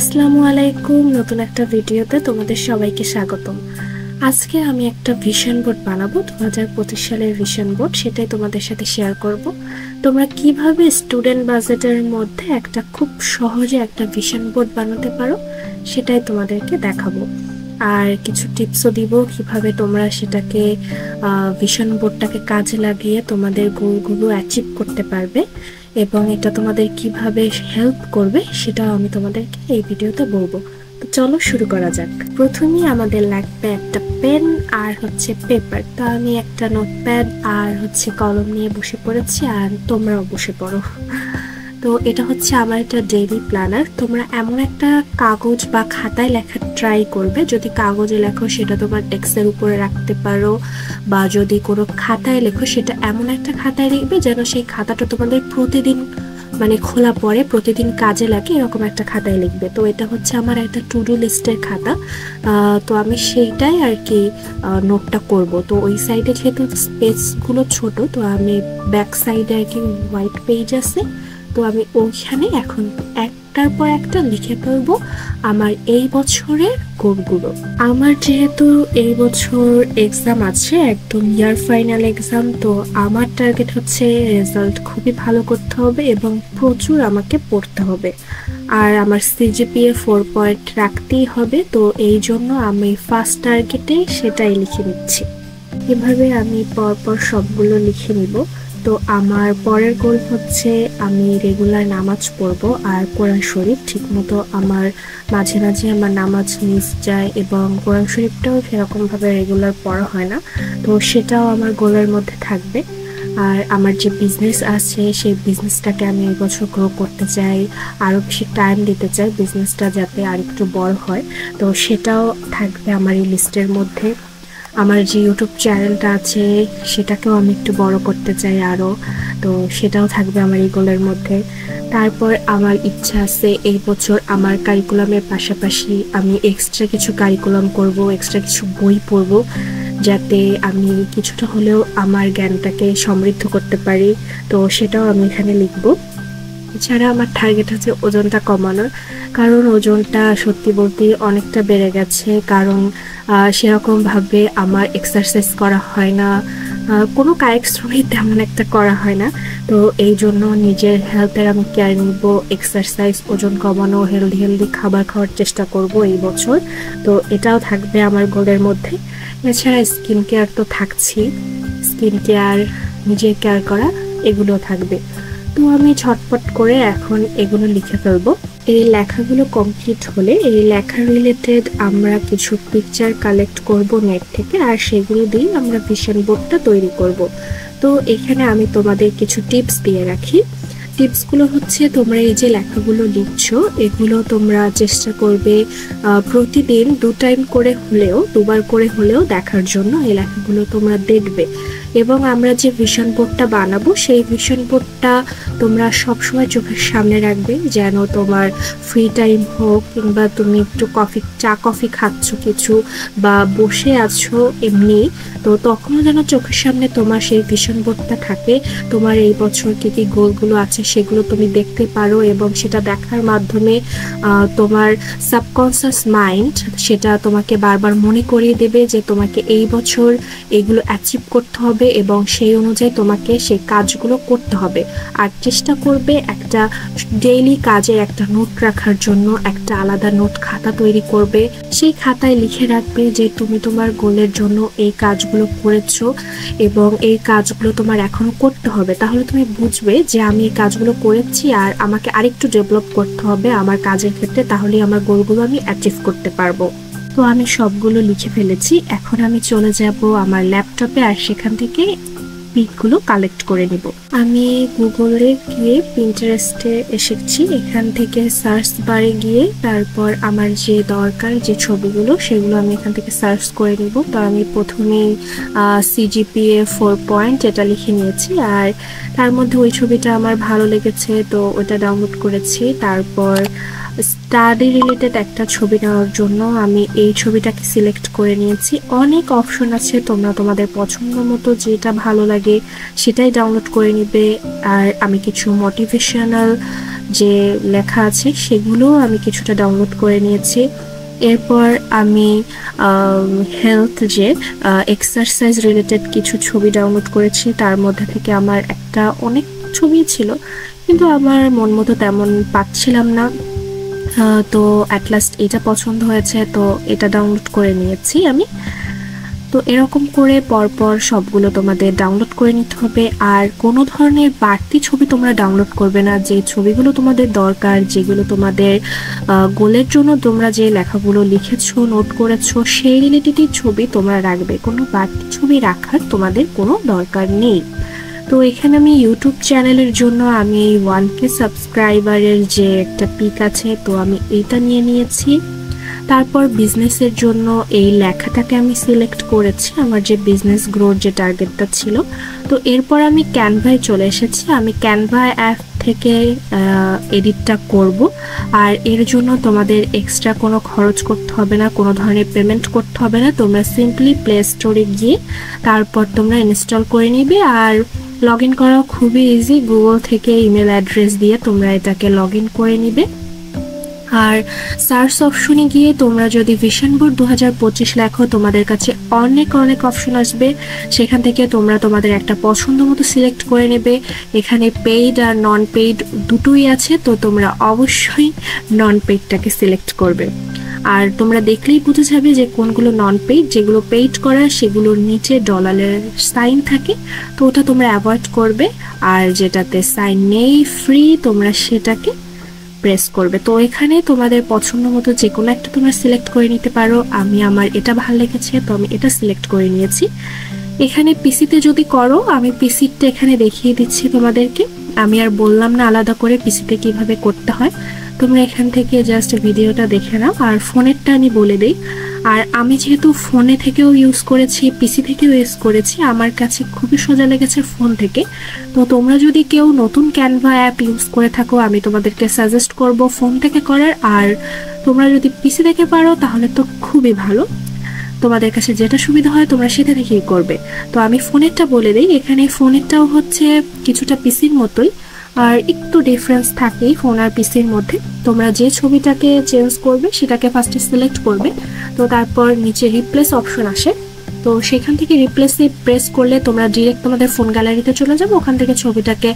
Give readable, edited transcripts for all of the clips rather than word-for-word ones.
আসসালামু আলাইকুম। নতুন একটা ভিডিওতে তোমাদের সবাইকে স্বাগতম। আজকে আমি একটা ভিশন বোর্ড বানাবো, 2025 সালের ভিশন বোর্ড, সেটাই তোমাদের সাথে শেয়ার করব। তোমরা কিভাবে স্টুডেন্ট বাজেটের মধ্যে একটা খুব সহজে একটা ভিশন বোর্ড বানাতে পারো সেটাই তোমাদেরকে দেখাবো। আর কিছু টিপসও দিব কিভাবে তোমরা সেটাকে ভিশন বোর্ডটাকে কাজে লাগিয়ে তোমাদের গোলগুলো অ্যাচিভ করতে পারবে এবং এটা তোমাদের কিভাবে হেল্প করবে সেটাও আমি তোমাদেরকে এই ভিডিওতে বলবো। তো চলো শুরু করা যাক। প্রথমেই আমাদের লাগবে একটা পেন আর পেপার। তো আমি একটা নোটপ্যাড আর কলম নিয়ে বসে পড়েছি, আর তোমরাও বসে পড়ো। তো এটা আমার একটা ডেইলি প্ল্যানার। তোমরা এমন একটা কাগজ বা খাতায় লেখা ট্রাই করবে। যদি কাগজে লেখো সেটা তোমার ডেস্কের উপরে রাখতে পারো, বা যদি কোনো খাতায় লেখো সেটা এমন একটা খাতায় লিখবে যেন সেই খাতাটা তোমাদের প্রতিদিন খোলা পরে প্রতিদিন কাজে লাগে, এরকম একটা খাতায় লিখবে। তো এটা আমার একটা টু ডু লিস্টের খাতা। তো আমি সেইটাই আর কি নোটটা করব। তো ওই সাইডে যেহেতু স্পেসগুলো ছোট, তো আমি ব্যাক সাইডে আর কি হোয়াইট পেজ আছে, তো আমি ওইখানে এখন একটার পর একটা লিখে ফেলবো আমার এই বছরের গোলগুলো। আমার যেহেতু এই বছর এক্সাম আছে, একদম ইয়ার ফাইনাল এক্সাম, তো আমার টার্গেট রেজাল্ট খুবই ভালো করতে হবে এবং প্রচুর আমাকে পড়তে হবে। আর আমার সিজিপিএ 4 পয়েন্ট রাখতেই হবে। তো এই জন্য আমি ফার্স্ট টার্গেটে সেটাই লিখে নিচ্ছি। এভাবে আমি পরপর সবগুলো লিখে নিব। তো আমার পরের গোল আমি রেগুলার নামাজ পড়বো আর কোরআন শরীফ ঠিক মতো আমার মাঝে মাঝে আমার নামাজ মিস যায় এবং কোরআন শরীফটাও সেরকমভাবে রেগুলার পড়া হয় না। তো সেটাও আমার গোলের মধ্যে থাকবে। আর আমার যে বিজনেস আছে সেই বিজনেসটাকে আমি এই বছর গ্রো করতে চাই, আরও বেশি টাইম দিতে চাই বিজনেসটা যাতে আর একটু বড় হয়। তো সেটাও থাকবে আমার এই লিস্টের মধ্যে। আমার যে ইউটিউব চ্যানেলটা আছে সেটাকেও আমি একটু বড় করতে চাই আরও, তো সেটাও থাকবে আমার এই গোলের মধ্যে। তারপর আমার ইচ্ছা আছে এই বছর আমার কারিকুলামের পাশাপাশি আমি এক্সট্রা কিছু কারিকুলাম করব, এক্সট্রা কিছু বই পড়ব, যাতে আমি কিছুটা হলেও আমার জ্ঞানটাকে সমৃদ্ধ করতে পারি। তো সেটাও আমি এখানে লিখব। এছাড়া আমার টার্গেট ওজনটা কমানোর, কারণ ওজনটা সত্যি বলতে অনেকটা বেড়ে গেছে। কারণ সেরকমভাবে আমার এক্সারসাইজ করা হয় না, কোনো কায়িক শ্রমই তেমন একটা করা হয় না। তো এই জন্য নিজের হেলথের আমি কেয়ার নিব, এক্সারসাইজ, ওজন কমানো, হেলদি খাবার খাওয়ার চেষ্টা করব এই বছর। তো এটাও থাকবে আমার গোলের মধ্যে। এছাড়া স্কিন কেয়ার তো থাকছি, স্কিন কেয়ার, নিজের কেয়ার করা, এগুলো থাকবে। তো আমি ঝটপট করে এখন এগুলো লিখে ফেলবো। এই লেখাগুলো কমপ্লিট হলে এই লেখা রিলেটেড আমরা কিছু পিকচার কালেক্ট করব নেট থেকে, আর সেগুলো দিয়ে আমরা ভিশন বোর্ডটা তৈরি করব। তো এখানে আমি তোমাদের কিছু টিপস দিয়ে রাখি। টিপসগুলো তোমরা এই যে লেখাগুলো লিখছো এগুলো তোমরা চেষ্টা করবে প্রতিদিন 2 টাইম করে হলেও, 2বার করে হলেও দেখার জন্য এই লেখাগুলো তোমরা দেখবে। এবং আমরা যে ভিশন বোর্ডটা বানাবো সেই ভিশন বোর্ডটা তোমরা সবসময় চোখের সামনে রাখবে, যেন তোমার ফ্রি টাইম হোক কিংবা তুমি একটু চা কফি খাচ্ছ কিছু বা বসে আছো এমনি, তো তখনও যেন চোখের সামনে তোমার সেই ভিশন বোর্ডটা থাকে। তোমার এই বছর কি কি গোলগুলো আছে সেগুলো তুমি দেখতে পারো এবং সেটা দেখার মাধ্যমে তোমার সাবকনসিয়াস মাইন্ড সেটা তোমাকে বারবার মনে করিয়ে দেবে যে তোমাকে এই বছর এগুলো অ্যাচিভ করতে হবে এবং সেই অনুযায়ী তোমাকে সেই কাজগুলো করতে হবে। আর চেষ্টা করবে একটা ডেইলি কাজের একটা নোট রাখার জন্য একটা আলাদা নোট খাতা তৈরি করবে। সেই খাতায় লিখে রাখবে যে তুমি তোমার গোলের জন্য এই কাজগুলো করেছো এবং এই কাজগুলো তোমার এখনো করতে হবে। তাহলে তুমি বুঝবে যে আমি এই কাজগুলো করেছি আর আমাকে আরেকটু ডেভেলপ করতে হবে আমার কাজের ক্ষেত্রে, তাহলে আমার গোলগুলো আমি অ্যাচিভ করতে পারবো। তো আমি সবগুলো লিখে ফেলেছি। এখন আমি চলে যাব আমার ল্যাপটপে আর সেখান থেকে পিকগুলো কালেক্ট করে নিব। আমি গুগলে গিয়ে পিন্টারেস্টে এসেছি, এখান থেকে সার্চ বারে গিয়ে তারপর আমার যে দরকার যে ছবিগুলো সেগুলো আমি এখান থেকে সার্চ করে নিব। তো আমি প্রথমেই সিজিপিএ 4 পয়েন্ট এটা লিখে নিয়েছি, আর তার মধ্যে ওই ছবিটা আমার ভালো লেগেছে তো ওটা ডাউনলোড করেছি। তারপর স্টাডি রিলেটেড একটা ছবি নেওয়ার জন্য আমি এই ছবিটাকে সিলেক্ট করে নিয়েছি। অনেক অপশন আছে, তোমরা তোমাদের পছন্দ মতো যেটা ভালো লাগে সেটাই ডাউনলোড করে নিবে। আর আমি কিছু মোটিভেশনাল যে লেখা আছে সেগুলো আমি কিছুটা ডাউনলোড করে নিয়েছি। এরপর আমি হেলথ যে এক্সারসাইজ রিলেটেড কিছু ছবি ডাউনলোড করেছি। তার মধ্যে থেকে আমার একটা অনেক ছবি ছিল, কিন্তু আমার মন মতো তেমন পাচ্ছিলাম না, তো অ্যাট লাস্ট এটা পছন্দ হয়েছে, তো এটা ডাউনলোড করে নিয়েছি আমি। তো এরকম করে পরপর সবগুলো তোমাদের ডাউনলোড করে নিতে হবে। আর কোনো ধরনের বাড়তি ছবি তোমরা ডাউনলোড করবে না। যে ছবিগুলো তোমাদের দরকার, যেগুলো তোমাদের গোলের জন্য তোমরা যে লেখাগুলো লিখেছো, নোট করেছো, সেই রিলেটেডই ছবি তোমরা রাখবে। কোনো বাড়তি ছবি রাখার তোমাদের কোনো দরকার নেই। তো এখানে আমি ইউটিউব চ্যানেলের জন্য আমি এই 1K সাবস্ক্রাইবারের যে একটা পিক আছে, তো আমি এইটা নিয়ে নিয়েছি। তারপর বিজনেসের জন্য এই লেখাটাকে আমি সিলেক্ট করেছি, আমার যে বিজনেস গ্রোর যে টার্গেটটা ছিল। তো এরপর আমি ক্যানভায় চলে এসেছি। আমি ক্যানভা অ্যাপ থেকে এডিটটা করব। আর এর জন্য তোমাদের এক্সট্রা কোনো খরচ করতে হবে না, কোনো ধরনের পেমেন্ট করতে হবে না। তোমরা সিম্পলি প্লে স্টোরে গিয়ে তারপর তোমরা ইনস্টল করে নিবে। আর লগ ইন করা খুবই ইজি, গুগল থেকে ইমেল অ্যাড্রেস দিয়ে তোমরা এটাকে লগ ইন করে নিবে। আর সার্চ অপশনে গিয়ে তোমরা যদি ভিশন বোর্ড 2025 লেখো, তোমাদের কাছে অনেক অনেক অপশন আসবে। সেখান থেকে তোমরা তোমাদের একটা পছন্দ মতো সিলেক্ট করে নেবে। এখানে পেইড আর নন পেইড দুটোই আছে, তো তোমরা অবশ্যই নন পেইডটাকে সিলেক্ট করবে। আর তোমরা দেখলেই বুঝে যাবে যে কোনগুলো নন পেইড। যেগুলো পেইড করা সেগুলোর নিচে ডলারের সাইন থাকে, তো ওটা তোমরা অ্যাভয়েড করবে। আর যেটাতে সাইন নেই, ফ্রি, তোমরা সেটাকে প্রেস করবে। তো এখানে তোমাদের পছন্দ মতো যে কোনো একটা তোমরা সিলেক্ট করে নিতে পারো। আমি আমার এটা ভালো লেগেছে, তো আমি এটা সিলেক্ট করে নিয়েছি। এখানে পিসিতে যদি করো, আমি পিসিটা এখানে দেখিয়ে দিচ্ছি তোমাদেরকে। আমি আর বললাম না আলাদা করে পিসিতে কিভাবে করতে হয়, তোমরা এখান থেকে জাস্ট ভিডিওটা দেখে নাও। আর ফোনেরটা আমি বলে দিই। আর আমি যেহেতু ফোনে থেকেও ইউজ করেছি, পিসি থেকেও ইউজ করেছি, আমার কাছে খুবই সোজা লেগেছে ফোন থেকে। তো তোমরা যদি কেউ নতুন ক্যানভা অ্যাপ ইউজ করে থাকো, আমি তোমাদেরকে সাজেস্ট করব ফোন থেকে করার। আর তোমরা যদি পিসি থেকে পারো তাহলে তো খুবই ভালো, তোমাদের কাছে যেটা সুবিধা হয় তোমরা সেটা থেকেই করবে। তো আমি ফোনেরটা বলে দিই। এখানে ফোনেরটাও হচ্ছে কিছুটা পিসির মতোই, আর একটু ডিফারেন্স থাকেই ফোন আর পিসির মধ্যে। তোমরা যে ছবিটাকে চেঞ্জ করবে সেটাকে ফার্স্টে সিলেক্ট করবে, তো তারপর নিচে রিপ্লেস অপশন আসে। তো সেখান থেকে রিপ্লেসে প্রেস করলে তোমরা ডিরেক্ট তোমাদের ফোন গ্যালারিতে চলে যাবে, ওখান থেকে ছবিটাকে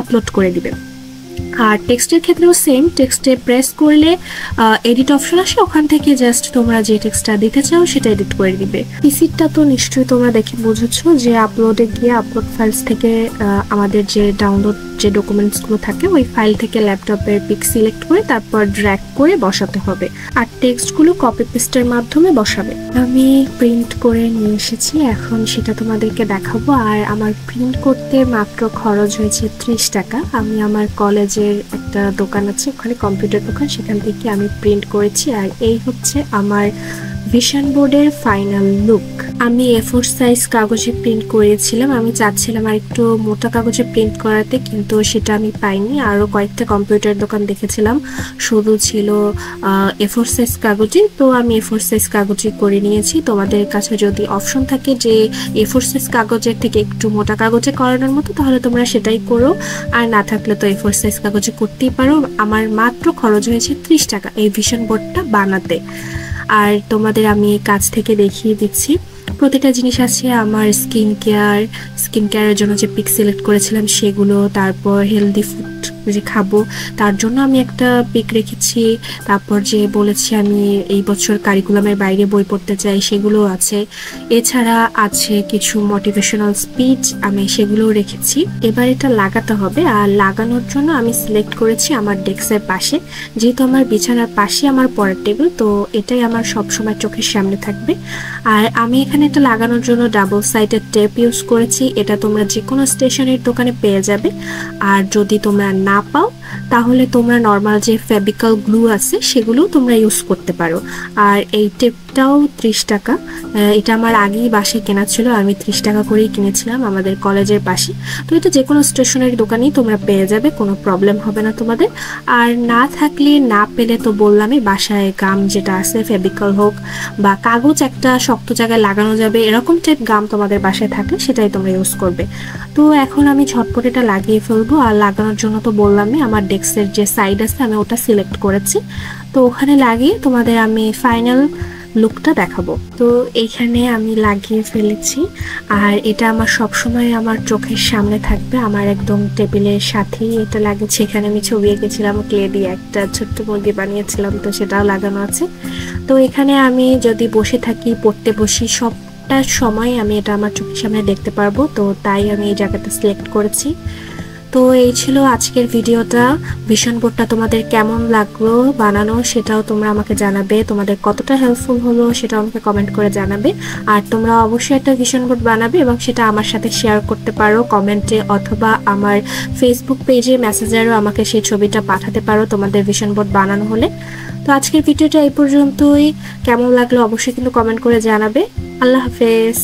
আপলোড করে দিবে। আর টেক্সটের ক্ষেত্রেও সেম, টেক্সটে প্রেস করলে এডিট অপশন আসে, ওখান থেকে জাস্ট তোমরা যে টেক্সটটা দিতে চাও সেটা এডিট করে দিবে। পিসিটা তো নিশ্চয়ই তোমরা দেখে বুঝেছো যে আপলোডে গিয়ে আপলোড ফাইলস থেকে আমাদের যে ডাউনলোড যে ডকুমেন্টসগুলো থাকে ওই ফাইল থেকে ল্যাপটপের পিক সিলেক্ট করে তারপর ড্র্যাগ করে বসাতে হবে। আর টেক্সটগুলো কপি পেস্টের মাধ্যমে বসাবে। আমি প্রিন্ট করে নিয়ে এসেছি, এখন সেটা তোমাদেরকে দেখাবো। আর আমার প্রিন্ট করতে মাত্র খরচ হয়েছে 30 টাকা। আমি আমার কলেজের একটা দোকান আছে, ওখানে কম্পিউটার দোকান, সেখান থেকে আমি প্রিন্ট করেছি। আর এই হচ্ছে আমার ভিশন বোর্ডের ফাইনাল লুক। আমি A4 সাইজ কাগজে প্রিন্ট করেছিলাম। আমি চাচ্ছিলাম আর একটু মোটা কাগজে প্রিন্ট করাতে, কিন্তু সেটা আমি পাইনি। আরও কয়েকটা কম্পিউটার দোকান দেখেছিলাম, শুধু ছিল A4 সাইজ কাগজে, তো আমি A4 সাইজ কাগজে করে নিয়েছি। তোমাদের কাছে যদি অপশন থাকে যে A4 সাইজ কাগজের থেকে একটু মোটা কাগজে করানোর মতো, তাহলে তোমরা সেটাই করো। আর না থাকলে তো A4 সাইজ কাগজে করতেই পারো। আমার মাত্র খরচ হয়েছে 30 টাকা এই ভিশন বোর্ডটা বানাতে। আর তোমাদের আমি কাছ থেকে দেখিয়ে দিচ্ছি। প্রতিটা জিনিস আছে আমার স্কিন কেয়ারের জন্য যে পিক সিলেক্ট করেছিলাম সেগুলো, তারপর হেলদি ফুড যে খাবো তার জন্য আমি একটা পিক রেখেছি, তারপর যে বলেছি আমি এই বছর কারিকুলামের বাইরে বই পড়তে চাই সেগুলো আছে। এছাড়া আছে কিছু মোটিভেশনাল স্পিচ, আমি সেগুলোও রেখেছি। এবার এটা লাগাতে হবে। আর লাগানোর জন্য আমি সিলেক্ট করেছি আমার ডেস্কের পাশে, যেহেতু আমার বিছানার পাশে আমার পড়ার টেবিল, তো এটাই আমার সবসময় চোখের সামনে থাকবে। আর আমি এখানে এটা লাগানোর জন্য ডাবল সাইডের টেপ ইউজ করেছি। এটা তোমরা যে কোনো স্টেশনারি দোকানে পেয়ে যাবে। আর যদি তোমরা না পাও তাহলে তোমরা নর্মাল যে ফেভিকল গ্লু আছে সেগুলো তোমরা ইউজ করতে পারো। আর এই টেপটা এটাও 30 টাকা। এটা আমার আগেই বাসায় কেনা ছিল, আমি 30 টাকা করেই কিনেছিলাম আমাদের কলেজের পাশে। তো এটা যে কোনো স্টেশনারি দোকানেই তোমরা পেয়ে যাবে, কোনো প্রবলেম হবে না তোমাদের। আর না থাকলে না পেলে তো বললামই, বাসায় গাম যেটা আছে ফেভিকল হোক বা কাগজ একটা শক্ত জায়গায় লাগানো যাবে এরকম টাইপ গাম তোমাদের বাসায় থাকলে সেটাই তোমরা ইউজ করবে। তো এখন আমি ঝটপট এটা লাগিয়ে ফেলবো। আর লাগানোর জন্য তো বললামই আমার ডেস্কের যে সাইড আছে আমি ওটা সিলেক্ট করেছি, তো ওখানে লাগিয়ে তোমাদের আমি ফাইনাল লুকটা দেখাবো। তো এইখানে আমি লাগিয়ে ফেলেছি, আর এটা আমার সব সময় আমার চোখের সামনে থাকবে, আমার একদম টেবিলের সাথেই এটা লাগিয়েছি। এখানে আমি ছবি এঁকেছিলাম ক্লে দিয়ে, একটা ছোট্ট মুরগি বানিয়েছিলাম, তো সেটাও লাগানো আছে। তো এখানে আমি যদি বসে থাকি, পড়তে বসি, সবটা সময় আমি এটা আমার চোখের সামনে দেখতে পারবো, তো তাই আমি এই জায়গাটা সিলেক্ট করেছি। তো এই ছিল আজকের ভিডিওটা। ভিশন বোর্ডটা তোমাদের কেমন লাগলো বানানো সেটাও তোমরা আমাকে জানাবে, তোমাদের কতটা হেল্পফুল হলো সেটাও আমাকে কমেন্ট করে জানাবে। আর তোমরা অবশ্যই একটা ভিশন বোর্ড বানাবে এবং সেটা আমার সাথে শেয়ার করতে পারো কমেন্টে, অথবা আমার ফেসবুক পেজে মেসেঞ্জারেও আমাকে সেই ছবিটা পাঠাতে পারো তোমাদের ভিশন বোর্ড বানানো হলে। তো আজকের ভিডিওটা এই পর্যন্তই, কেমন লাগলো অবশ্যই কিন্তু কমেন্ট করে জানাবে। আল্লাহ হাফেজ।